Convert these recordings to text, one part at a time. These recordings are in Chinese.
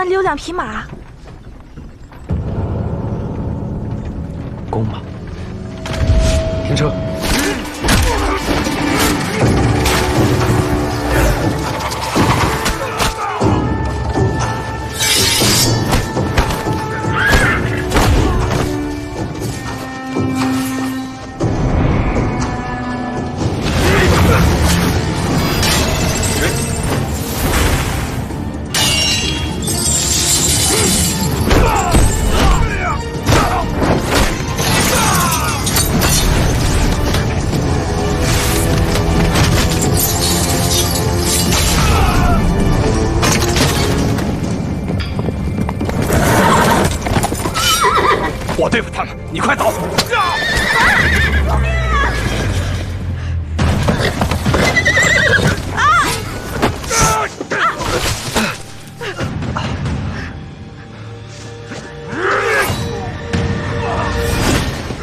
那里有2匹马。攻吧！停车！我对付他们，你快走！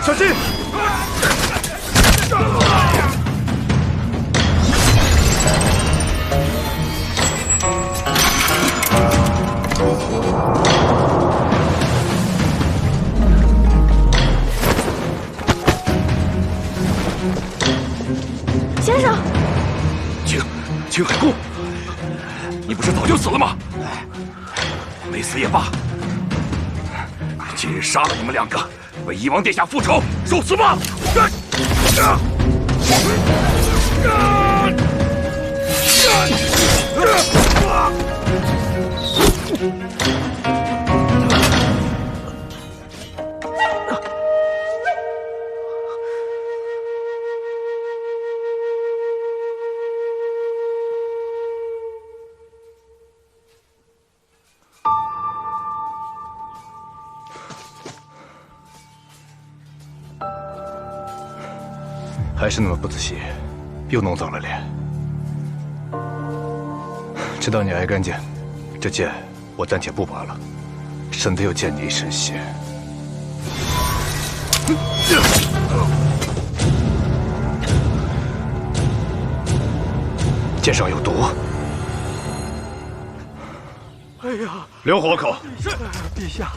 小心！先生，青海公，你不是早就死了吗？没死也罢，今日杀了你们2个，为夷王殿下复仇，受死吧！还是那么不仔细，又弄脏了脸。知道你爱干净，这剑我暂且不拔了，省得又溅你一身血。剑上有毒。哎呀，留活口。陛下。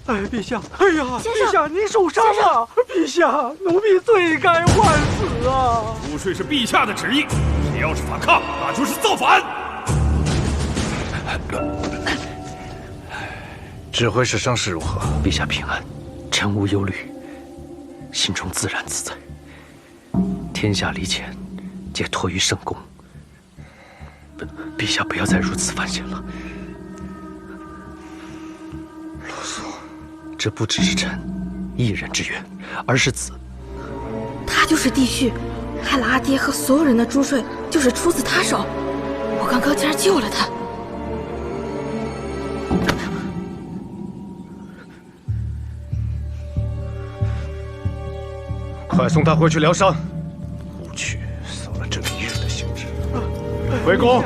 哎，陛下！哎呀，先生陛下，您受伤了！陛下，奴婢罪该万死啊！入睡是陛下的旨意，谁要是反抗，那就是造反。指挥使伤势如何？陛下平安，臣无忧虑，心中自然自在。天下离间，皆托于圣公。陛下不要再如此犯险了。这不只是臣一人之冤，而是子。他就是帝婿，害了阿爹和所有人的珠税，就是出自他手。我刚刚竟然救了他。快送他回去疗伤。无趣，扫了这里一日的兴致。回宫。